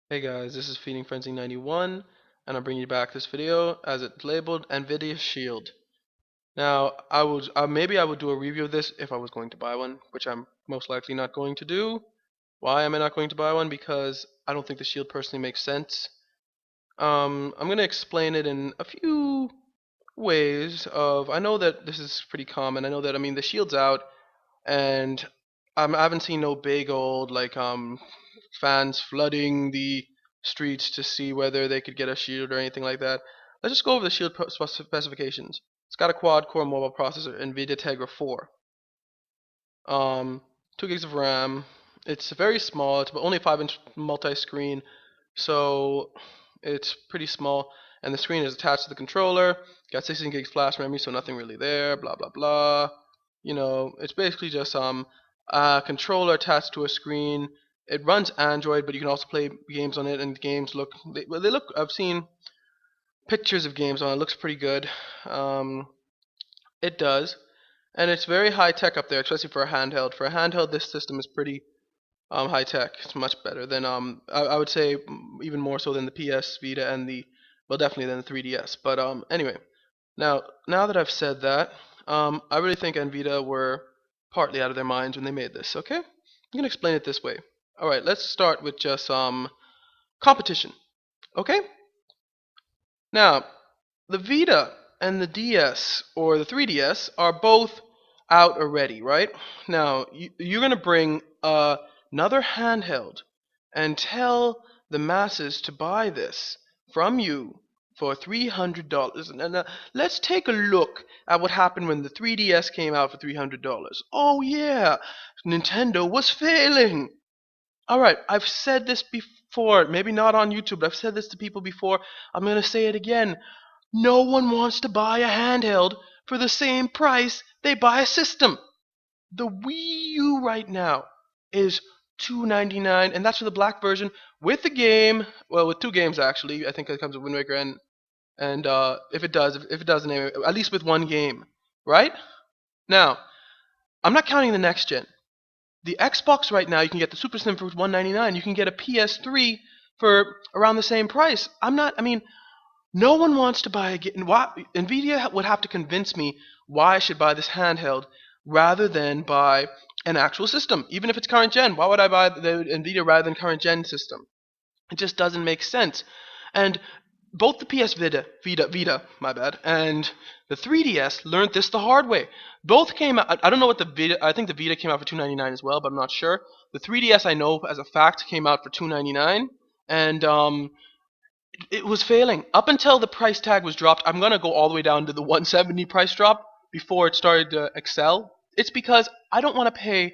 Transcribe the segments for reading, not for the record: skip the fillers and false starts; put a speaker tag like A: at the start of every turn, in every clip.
A: Hey guys, this is Feeding Frenzy 91, and I'm bringing you back this video as it's labeled Nvidia Shield. Now, maybe I would do a review of this if I was going to buy one, which I'm most likely not going to do. Why am I not going to buy one? Because I don't think the Shield personally makes sense. I'm going to explain it in a few ways. I know that this is pretty common. I know that the Shield's out, and I haven't seen no big old fans flooding the streets to see whether they could get a shield or anything like that. Let's just go over the shield specifications. It's got a quad-core mobile processor, Nvidia Tegra 4, 2 gigs of RAM. It's very small. It's only a 5-inch multi-screen, so it's pretty small. And the screen is attached to the controller. Got 16 gigs flash memory, so nothing really there. Blah blah blah. It's basically just a controller attached to a screen. It runs Android, but you can also play games on it, and games they look. I've seen pictures of games on it. It looks pretty good. Um, it does, and it's very high tech up there, especially for a handheld. For a handheld, this system is pretty high tech. It's much better than I would say even more so than the PS Vita and definitely than the 3DS. But anyway, now that I've said that, I really think Nvidia were partly out of their minds when they made this. Okay, I'm gonna explain it this way. All right, let's start with just competition. Okay, now the Vita and the DS or the 3DS are both out already, right? Now you're gonna bring another handheld and tell the masses to buy this from you for $300. And let's take a look at what happened when the 3DS came out for $300. Oh yeah, Nintendo was failing. All right, I've said this before, maybe not on YouTube, but I've said this to people before. I'm going to say it again. No one wants to buy a handheld for the same price they buy a system. The Wii U right now is $2.99, and that's for the black version with the game. Well, with 2 games actually. I think it comes with Wind Waker and if it doesn't, at least with 1 game, right? Now, I'm not counting the next gen. The Xbox right now, you can get the Super Slim for $199. You can get a PS3 for around the same price. No one wants to buy a game. Nvidia would have to convince me why I should buy this handheld rather than buy an actual system, even if it's current gen. Why would I buy the Nvidia rather than current gen system? It just doesn't make sense. And both the PS Vita, my bad, and the 3DS learned this the hard way. Both came out. I don't know what the Vita. I think the Vita came out for $2.99 as well, but I'm not sure. The 3DS I know as a fact came out for $2.99, and it was failing up until the price tag was dropped. I'm gonna go all the way down to the 170 price drop before it started to excel. It's because I don't want to pay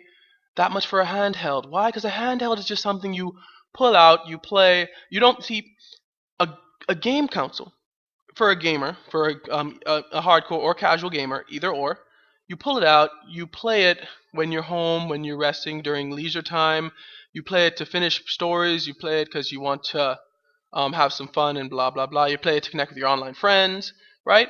A: that much for a handheld. Why? Because a handheld is just something you pull out, you play. You don't see a a game console for a gamer, for a hardcore or casual gamer, either or. You pull it out, you play it when you're home, when you're resting during leisure time. You play it to finish stories. You play it because you want to have some fun and blah blah blah. You play it to connect with your online friends, right?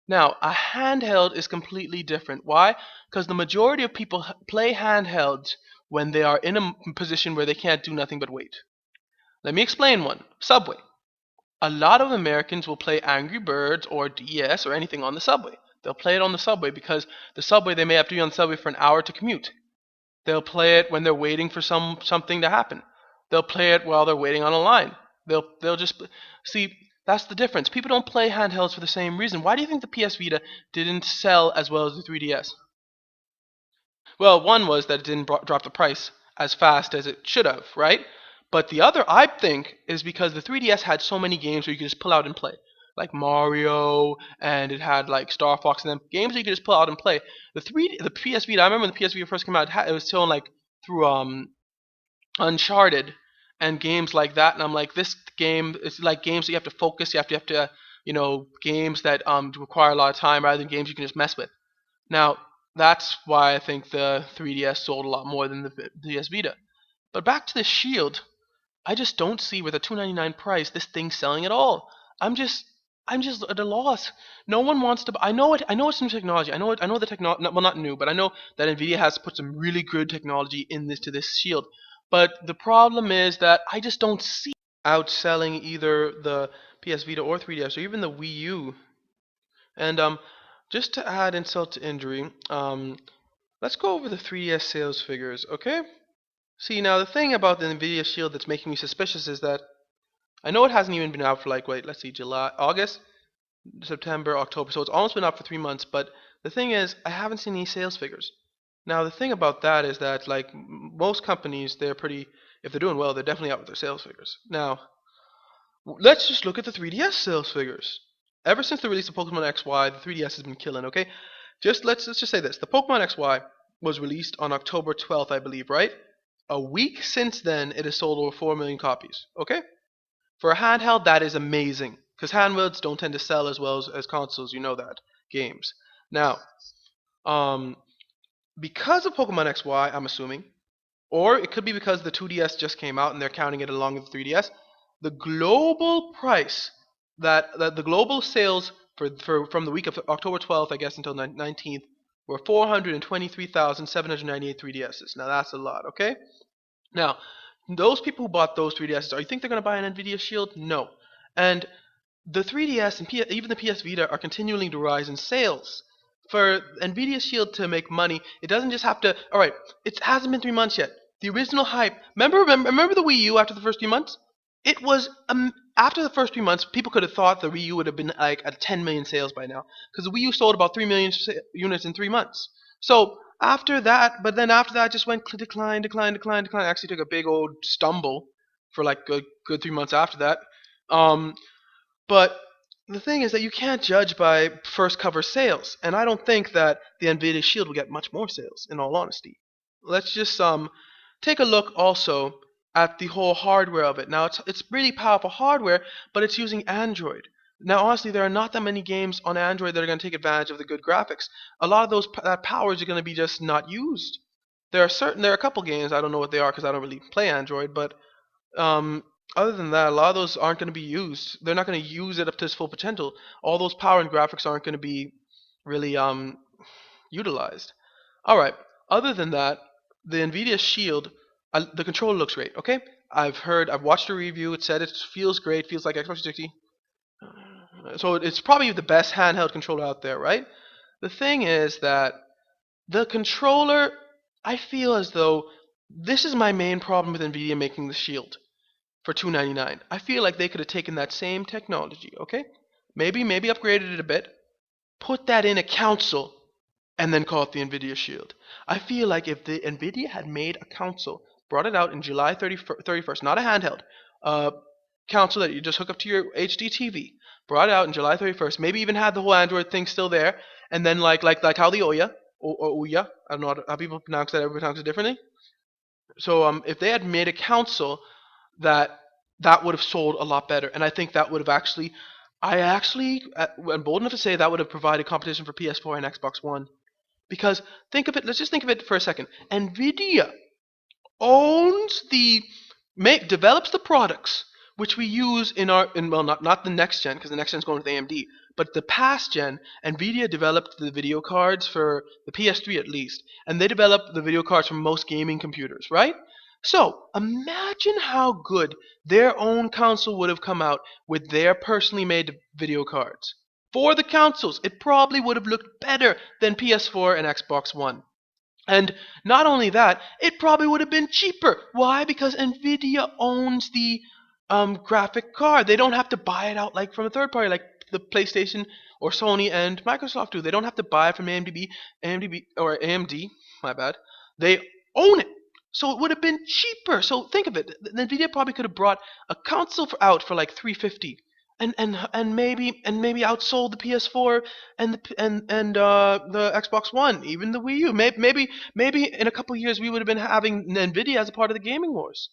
A: Now, a handheld is completely different. Why? Because the majority of people play handhelds when they are in a position where they can't do nothing but wait. Let me explain one. Subway. A lot of Americans will play Angry Birds or DS or anything on the subway. They'll play it on the subway because the subway they may have to be on the subway for an hour to commute. They'll play it when they're waiting for something to happen. They'll play it while they're waiting on a line. They'll just see that's the difference. People don't play handhelds for the same reason. Why do you think the PS Vita didn't sell as well as the 3DS? Well, one was that it didn't drop the price as fast as it should have, right? But the other, I think, is because the 3DS had so many games where you could just pull out and play, like Mario, and it had like Star Fox and them games that you could just pull out and play. The PS Vita, I remember when the PS Vita first came out, it was shown like through Uncharted and games like that, and I'm like, this game is like games that you have to focus, you have to games that require a lot of time rather than games you can just mess with. Now, that's why I think the 3DS sold a lot more than the DS Vita. But back to the Shield, I just don't see with a $2.99 price this thing selling at all. I'm just I'm just at a loss. No one wants to. I know it. I know it's new technology. I know it. I know the technology. Well, not new, but I know that Nvidia has put some really good technology in this Shield. But the problem is that I just don't see outselling either the PS Vita or 3DS or even the Wii U. And just to add insult to injury, let's go over the 3DS sales figures, okay? See, now the thing about the Nvidia Shield that's making me suspicious is that I know it hasn't even been out for like, wait, let's see, July, August, September, October, so it's almost been out for 3 months, but the thing is, I haven't seen any sales figures. Now, the thing about that is that, like, most companies, they're pretty, if they're doing well, they're definitely out with their sales figures. Now, let's just look at the 3DS sales figures. Ever since the release of Pokemon XY, the 3DS has been killing, okay? Let's just say this. The Pokemon XY was released on October 12th, I believe, right? A week since then, it has sold over 4 million copies, okay? For a handheld, that is amazing. Because handhelds don't tend to sell as well as consoles, you know that. Games. Now, um, because of Pokemon XY, I'm assuming, or it could be because the 2DS just came out and they're counting it along with the 3DS, the global price that the global sales for from the week of October 12th, I guess, until 19th were 423,798 3DSs. Now that's a lot, okay? Now, those people who bought those 3DSs, are you think they're going to buy an Nvidia Shield? No. And the 3DS and even the PS Vita are continuing to rise in sales. For Nvidia Shield to make money, it doesn't just have to. All right, it hasn't been 3 months yet. The original hype. Remember the Wii U after the first 3 months? It was after the first 3 months, people could have thought the Wii U would have been like at 10 million sales by now, because the Wii U sold about 3 million units in 3 months. So after that, but then after that, it just went decline, decline, decline, decline. Actually, took a big old stumble for like good 3 months after that. But the thing is that you can't judge by first cover sales, and I don't think that the Nvidia Shield will get much more sales. In all honesty, let's just take a look also at the whole hardware of it. Now it's really powerful hardware, but it's using Android. Now honestly, there are not that many games on Android that are going to take advantage of the good graphics. A lot of those that powers are going to be just not used. There are a couple games, I don't know what they are because I don't really play Android, but um, other than that, a lot of those aren't going to be used. They're not going to use it up to its full potential. All those power and graphics aren't going to be really utilized. All right. Other than that, the Nvidia Shield, the controller looks great. Okay, I've watched a review. It said it feels great. Feels like Xbox 360. So it's probably the best handheld controller out there, right? The thing is that the controller, I feel as though this is my main problem with Nvidia making the Shield for $299. I feel like they could have taken that same technology, okay? Maybe upgraded it a bit, put that in a console, and then call it the Nvidia Shield. I feel like if the Nvidia had made a console, brought it out in July 31st, not a handheld, console that you just hook up to your HD TV, brought it out in July 31st, maybe even had the whole Android thing still there, and then like how the Ouya, or Ouya, I don't know how people pronounce that, everybody pronounces it differently. So if they had made a console that would have sold a lot better, and I think that would have I'm bold enough to say that would have provided competition for PS4 and Xbox One. Because think of it, let's just think of it for a second. Nvidia owns develops the products which we use not the next gen, because the next gen is going with AMD, but the past gen. Nvidia developed the video cards for the PS3 at least, and they developed the video cards for most gaming computers, right? So imagine how good their own console would have come out with their personally made video cards. For the consoles, it probably would have looked better than PS4 and Xbox One. And not only that, it probably would have been cheaper. Why? Because Nvidia owns the graphic card. They don't have to buy it out like from a third party, like the PlayStation or Sony and Microsoft do. They don't have to buy it from AMD. My bad. They own it, so it would have been cheaper. So think of it. Nvidia probably could have brought a console out for like 350, and maybe outsold the PS4 and the Xbox One, even the Wii U. Maybe in a couple of years we would have been having Nvidia as a part of the gaming wars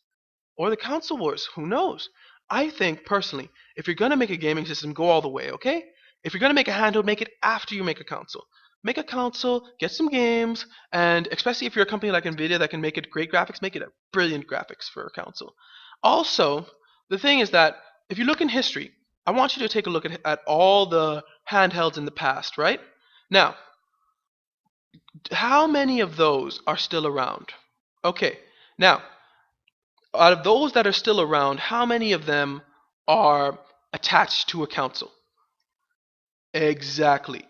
A: or the console wars. Who knows? I think personally, if you're gonna make a gaming system, go all the way. Okay? If you're gonna make a handheld, make it after you make a console. Make a console, get some games, and especially if you're a company like Nvidia that can make it great graphics, make it a brilliant graphics for a console. Also, the thing is that if you look in history, I want you to take a look at all the handhelds in the past, right? Now, how many of those are still around? Okay, now, out of those that are still around, how many of them are attached to a console? Exactly.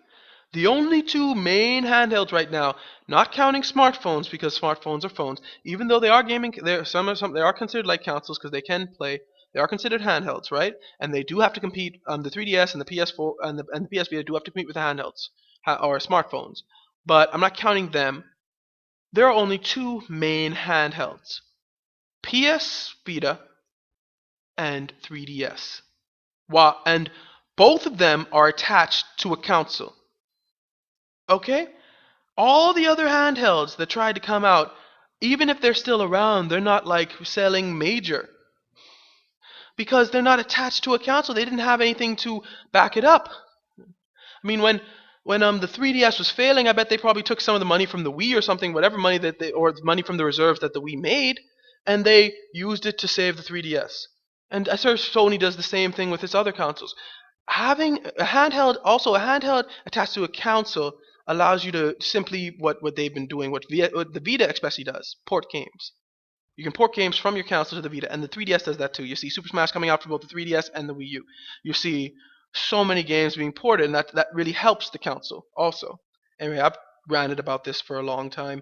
A: The only two main handhelds right now, not counting smartphones because smartphones are phones, even though they are gaming, they are considered like consoles because they can play. They are considered handhelds, right? And they do have to compete. The 3DS and the PS4 and the PS Vita do have to compete with the handhelds or smartphones. But I'm not counting them. There are only two main handhelds: PS Vita and 3DS. And both of them are attached to a console. Okay? All the other handhelds that tried to come out, even if they're still around, they're not like selling major because they're not attached to a console. They didn't have anything to back it up. I mean, when the 3DS was failing, I bet they probably took some of the money from the Wii or something, whatever money that they or money from the reserves that the Wii made, and they used it to save the 3DS. And I swear Sony does the same thing with its other consoles. Having a handheld attached to a console allows you to simply what they've been doing, what the Vita especially does, port games. You can port games from your console to the Vita, and the 3DS does that too. You see Super Smash coming out for both the 3DS and the Wii U. You see so many games being ported, and that really helps the console also. Anyway, I've ranted about this for a long time.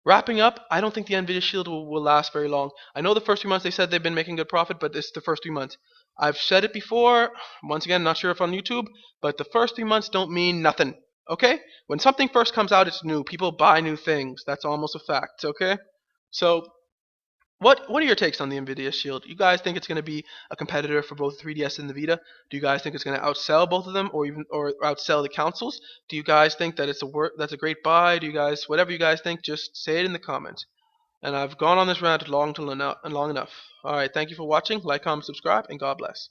A: Wrapping up, I don't think the Nvidia Shield will last very long. I know the first 3 months they said they've been making good profit, but it's the first 3 months. I've said it before, once again, not sure if on YouTube, but the first 3 months don't mean nothing. Okay? When something first comes out, it's new. People buy new things. That's almost a fact. Okay? So what are your takes on the Nvidia Shield? You guys think it's going to be a competitor for both 3DS and the Vita? Do you guys think it's going to outsell both of them, or outsell the consoles? Do you guys think that that's a great buy? Do you guys whatever you guys think, just say it in the comments. And I've gone on this rant long enough. All right, thank you for watching. Like, comment, subscribe, and God bless.